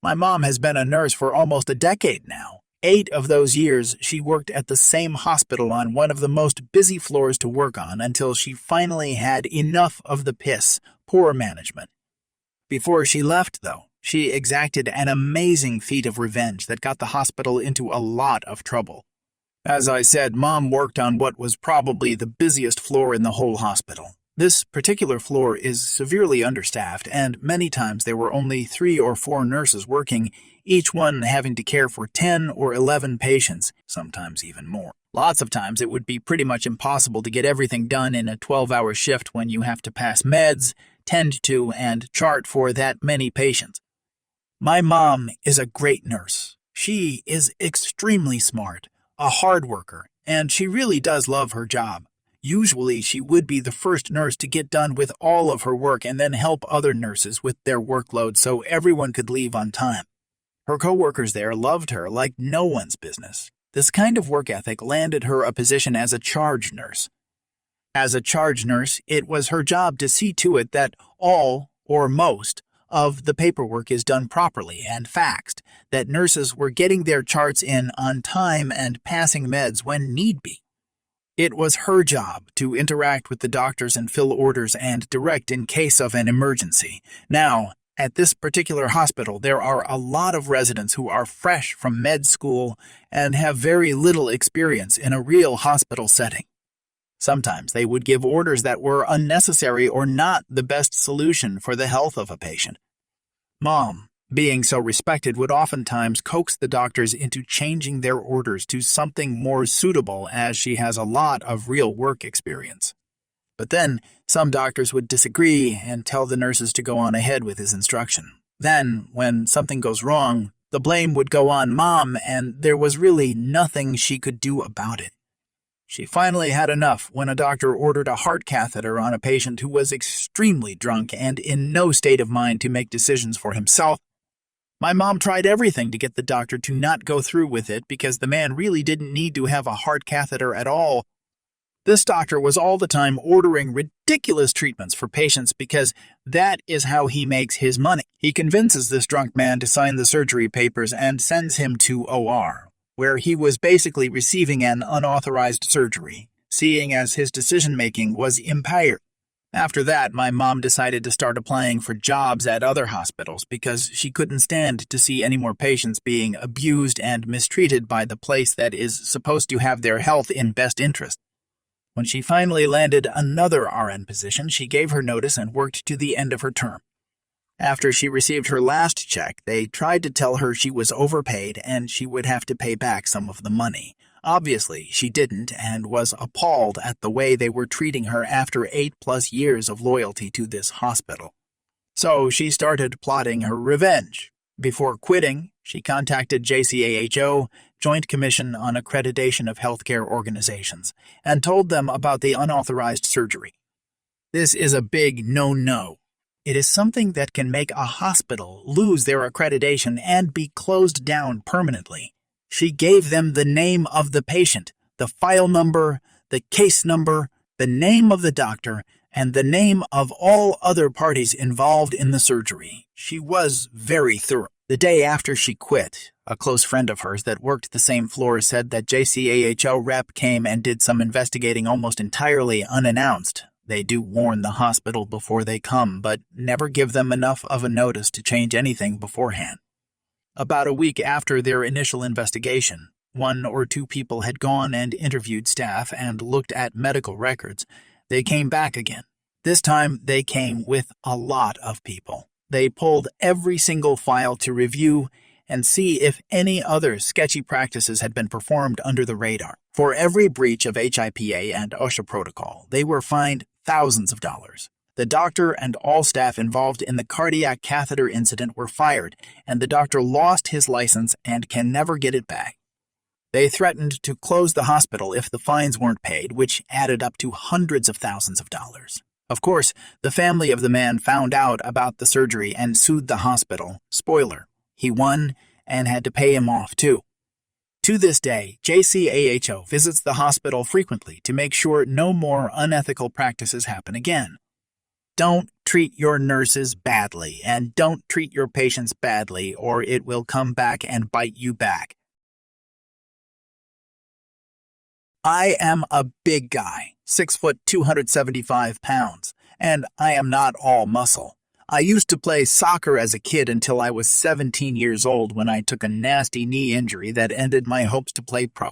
My mom has been a nurse for almost a decade now. 8 of those years, she worked at the same hospital on one of the most busy floors to work on until she finally had enough of the piss, poor management. Before she left, though, she exacted an amazing feat of revenge that got the hospital into a lot of trouble. As I said, Mom worked on what was probably the busiest floor in the whole hospital. This particular floor is severely understaffed, and many times there were only 3 or 4 nurses working, each one having to care for 10 or 11 patients, sometimes even more. Lots of times it would be pretty much impossible to get everything done in a 12-hour shift when you have to pass meds, tend to, and chart for that many patients. My mom is a great nurse. She is extremely smart, a hard worker, and she really does love her job. Usually, she would be the first nurse to get done with all of her work and then help other nurses with their workload so everyone could leave on time. Her coworkers there loved her like no one's business. This kind of work ethic landed her a position as a charge nurse. As a charge nurse, it was her job to see to it that all, or most, of the paperwork is done properly and faxed, that nurses were getting their charts in on time and passing meds when need be. It was her job to interact with the doctors and fill orders and direct in case of an emergency. Now, at this particular hospital, there are a lot of residents who are fresh from med school and have very little experience in a real hospital setting. Sometimes they would give orders that were unnecessary or not the best solution for the health of a patient. Mom, being so respected, would oftentimes coax the doctors into changing their orders to something more suitable as she has a lot of real work experience. But then, some doctors would disagree and tell the nurses to go on ahead with his instruction. Then, when something goes wrong, the blame would go on Mom, and there was really nothing she could do about it. She finally had enough when a doctor ordered a heart catheter on a patient who was extremely drunk and in no state of mind to make decisions for himself. My mom tried everything to get the doctor to not go through with it because the man really didn't need to have a heart catheter at all. This doctor was all the time ordering ridiculous treatments for patients because that is how he makes his money. He convinces this drunk man to sign the surgery papers and sends him to OR, where he was basically receiving an unauthorized surgery, seeing as his decision-making was impaired. After that, my mom decided to start applying for jobs at other hospitals because she couldn't stand to see any more patients being abused and mistreated by the place that is supposed to have their health in best interest. When she finally landed another RN position, she gave her notice and worked to the end of her term. After she received her last check, they tried to tell her she was overpaid and she would have to pay back some of the money. Obviously, she didn't and was appalled at the way they were treating her after 8+ years of loyalty to this hospital. So she started plotting her revenge. Before quitting, she contacted JCAHO, Joint Commission on Accreditation of Healthcare Organizations, and told them about the unauthorized surgery. This is a big no-no. It is something that can make a hospital lose their accreditation and be closed down permanently. She gave them the name of the patient, the file number, the case number, the name of the doctor, and the name of all other parties involved in the surgery. She was very thorough. The day after she quit, a close friend of hers that worked the same floor said that JCAHO rep came and did some investigating almost entirely unannounced. They do warn the hospital before they come, but never give them enough of a notice to change anything beforehand. About a week after their initial investigation, 1 or 2 people had gone and interviewed staff and looked at medical records. They came back again. This time, they came with a lot of people. They pulled every single file to review and see if any other sketchy practices had been performed under the radar. For every breach of HIPAA and OSHA protocol, they were fined thousands of dollars. The doctor and all staff involved in the cardiac catheter incident were fired, and the doctor lost his license and can never get it back. They threatened to close the hospital if the fines weren't paid, which added up to hundreds of thousands of dollars. Of course, the family of the man found out about the surgery and sued the hospital. Spoiler, he won and had to pay him off too. To this day, JCAHO visits the hospital frequently to make sure no more unethical practices happen again. Don't treat your nurses badly, and don't treat your patients badly, or it will come back and bite you back. I am a big guy, 6 foot 275 pounds, and I am not all muscle. I used to play soccer as a kid until I was 17 years old when I took a nasty knee injury that ended my hopes to play pro.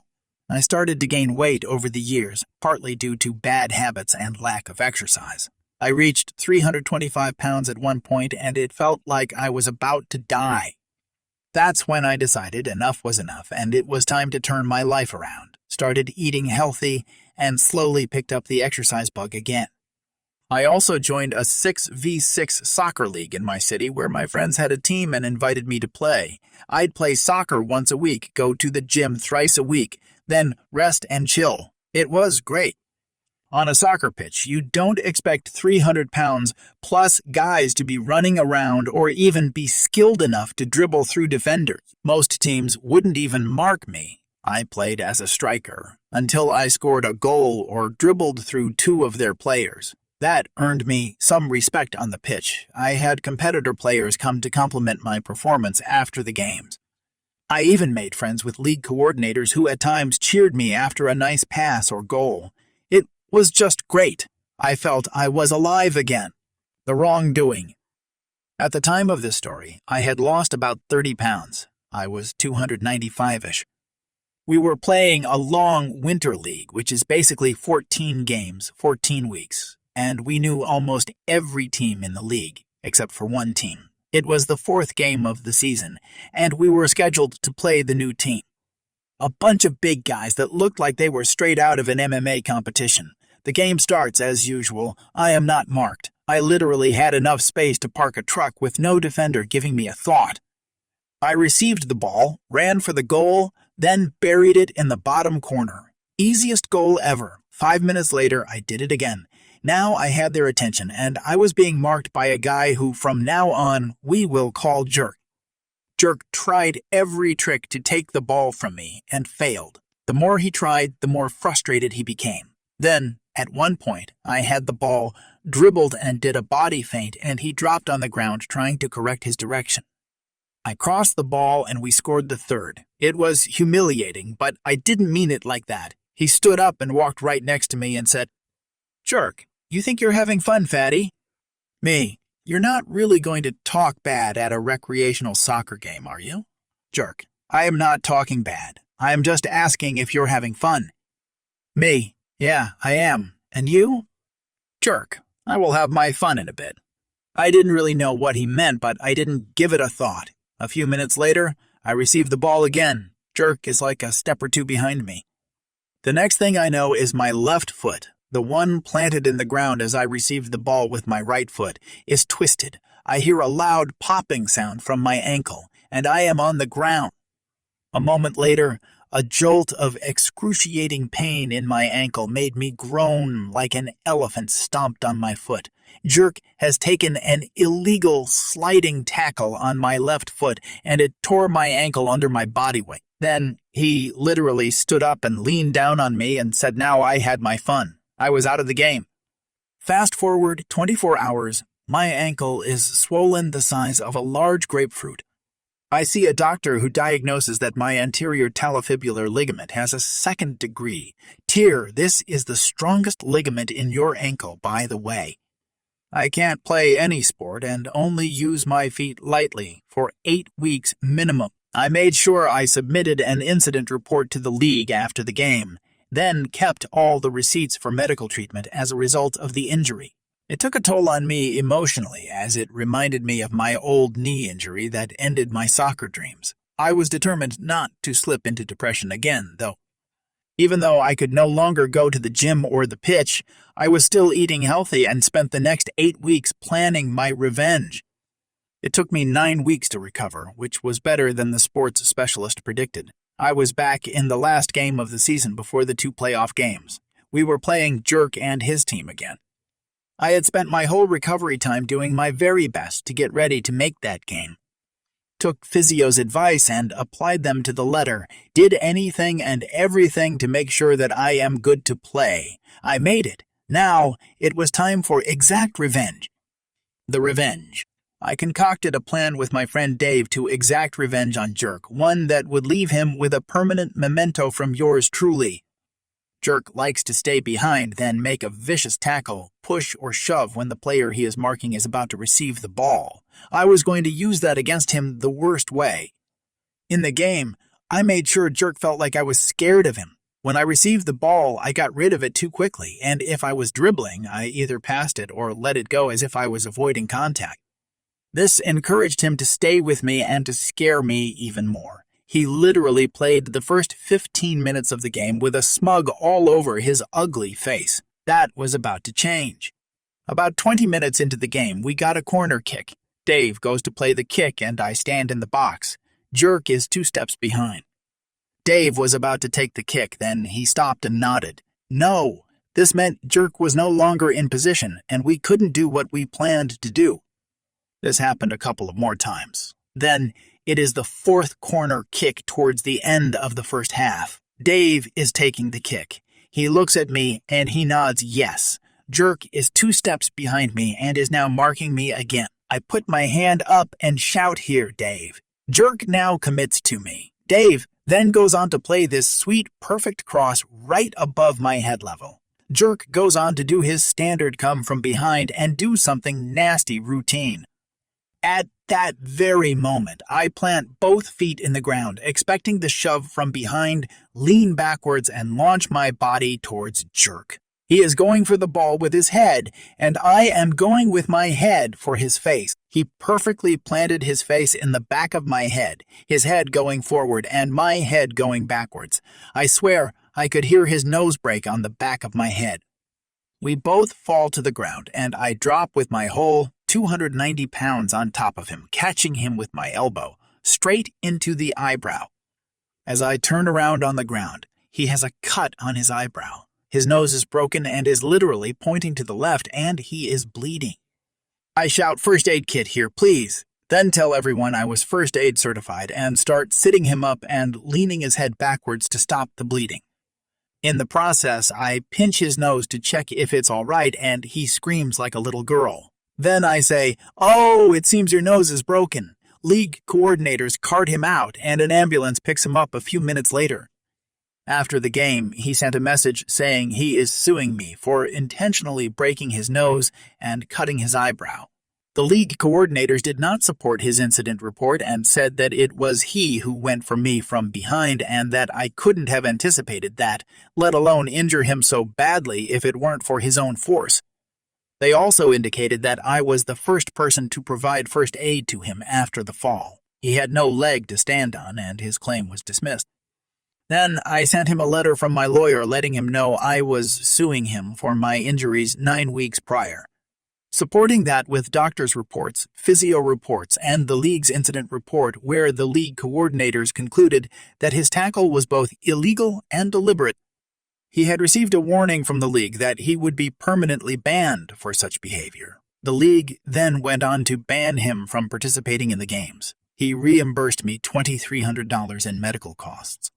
I started to gain weight over the years, partly due to bad habits and lack of exercise. I reached 325 pounds at one point, and it felt like I was about to die. That's when I decided enough was enough, and it was time to turn my life around, started eating healthy, and slowly picked up the exercise bug again. I also joined a 6v6 soccer league in my city where my friends had a team and invited me to play. I'd play soccer once a week, go to the gym thrice a week, then rest and chill. It was great. On a soccer pitch, you don't expect 300 pounds plus guys to be running around or even be skilled enough to dribble through defenders. Most teams wouldn't even mark me. I played as a striker until I scored a goal or dribbled through two of their players. That earned me some respect on the pitch. I had competitor players come to compliment my performance after the games. I even made friends with league coordinators who at times cheered me after a nice pass or goal. It was just great. I felt I was alive again. The wrongdoing. At the time of this story, I had lost about 30 pounds. I was 295-ish. We were playing a long winter league, which is basically 14 games, 14 weeks. And we knew almost every team in the league, except for one team. It was the fourth game of the season, and we were scheduled to play the new team. A bunch of big guys that looked like they were straight out of an MMA competition. The game starts as usual. I am not marked. I literally had enough space to park a truck with no defender giving me a thought. I received the ball, ran for the goal, then buried it in the bottom corner. Easiest goal ever. 5 minutes later, I did it again. Now I had their attention, and I was being marked by a guy who from now on we will call Jerk. Jerk tried every trick to take the ball from me and failed. The more he tried, the more frustrated he became. Then, at one point, I had the ball, dribbled and did a body feint, and he dropped on the ground trying to correct his direction. I crossed the ball and we scored the third. It was humiliating, but I didn't mean it like that. He stood up and walked right next to me and said, "Jerk, you think you're having fun, fatty?" Me, you're not really going to talk bad at a recreational soccer game, are you? Jerk, I am not talking bad. I am just asking if you're having fun. Me, yeah, I am. And you? Jerk, I will have my fun in a bit. I didn't really know what he meant, but I didn't give it a thought. A few minutes later, I received the ball again. Jerk is like a step or two behind me. The next thing I know is my left foot, the one planted in the ground as I received the ball with my right foot, is twisted. I hear a loud popping sound from my ankle, and I am on the ground. A moment later, a jolt of excruciating pain in my ankle made me groan like an elephant stomped on my foot. Jerk has taken an illegal sliding tackle on my left foot, and it tore my ankle under my body weight. Then he literally stood up and leaned down on me and said now I had my fun. I was out of the game. Fast forward 24 hours, my ankle is swollen the size of a large grapefruit. I see a doctor who diagnoses that my anterior talofibular ligament has a 2nd degree tear. This is the strongest ligament in your ankle, by the way. I can't play any sport and only use my feet lightly for 8 weeks minimum. I made sure I submitted an incident report to the league after the game, then kept all the receipts for medical treatment as a result of the injury. It took a toll on me emotionally as it reminded me of my old knee injury that ended my soccer dreams. I was determined not to slip into depression again, though. Even though I could no longer go to the gym or the pitch, I was still eating healthy and spent the next 8 weeks planning my revenge. It took me 9 weeks to recover, which was better than the sports specialist predicted. I was back in the last game of the season before the 2 playoff games. We were playing Jerk and his team again. I had spent my whole recovery time doing my very best to get ready to make that game. Took physio's advice and applied them to the letter, did anything and everything to make sure that I am good to play. I made it. Now it was time for exact revenge. The revenge. I concocted a plan with my friend Dave to exact revenge on Jerk, one that would leave him with a permanent memento from yours truly. Jerk likes to stay behind, then make a vicious tackle, push or shove when the player he is marking is about to receive the ball. I was going to use that against him the worst way. In the game, I made sure Jerk felt like I was scared of him. When I received the ball, I got rid of it too quickly, and if I was dribbling, I either passed it or let it go as if I was avoiding contact. This encouraged him to stay with me and to scare me even more. He literally played the first 15 minutes of the game with a smug all over his ugly face. That was about to change. About 20 minutes into the game, we got a corner kick. Dave goes to play the kick and I stand in the box. Jerk is 2 steps behind. Dave was about to take the kick, then he stopped and nodded. No, this meant Jerk was no longer in position and we couldn't do what we planned to do. This happened a couple of more times. Then, it is the 4th corner kick towards the end of the first half. Dave is taking the kick. He looks at me and he nods yes. Jerk is 2 steps behind me and is now marking me again. I put my hand up and shout, "Here, Dave." Jerk now commits to me. Dave then goes on to play this sweet, perfect cross right above my head level. Jerk goes on to do his standard come from behind and do something nasty routine. At that very moment, I plant both feet in the ground, expecting the shove from behind, lean backwards, and launch my body towards Jerk. He is going for the ball with his head, and I am going with my head for his face. He perfectly planted his face in the back of my head, his head going forward and my head going backwards. I swear I could hear his nose break on the back of my head. We both fall to the ground, and I drop with my whole 290 pounds on top of him, catching him with my elbow, straight into the eyebrow. As I turn around on the ground, he has a cut on his eyebrow. His nose is broken and is literally pointing to the left, and he is bleeding. I shout, "First aid kit here, please." Then tell everyone I was first aid certified and start sitting him up and leaning his head backwards to stop the bleeding. In the process, I pinch his nose to check if it's all right, and he screams like a little girl. Then I say, "Oh, it seems your nose is broken." League coordinators cart him out, and an ambulance picks him up a few minutes later. After the game, he sent a message saying he is suing me for intentionally breaking his nose and cutting his eyebrow. The league coordinators did not support his incident report and said that it was he who went for me from behind and that I couldn't have anticipated that, let alone injure him so badly if it weren't for his own force. They also indicated that I was the first person to provide first aid to him after the fall. He had no leg to stand on, and his claim was dismissed. Then I sent him a letter from my lawyer letting him know I was suing him for my injuries 9 weeks prior. Supporting that with doctor's reports, physio reports, and the league's incident report where the league coordinators concluded that his tackle was both illegal and deliberate. He had received a warning from the league that he would be permanently banned for such behavior. The league then went on to ban him from participating in the games. He reimbursed me $2,300 in medical costs.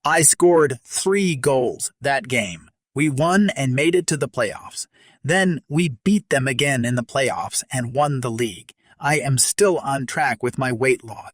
I scored 3 goals that game. We won and made it to the playoffs. Then we beat them again in the playoffs and won the league. I am still on track with my weight loss.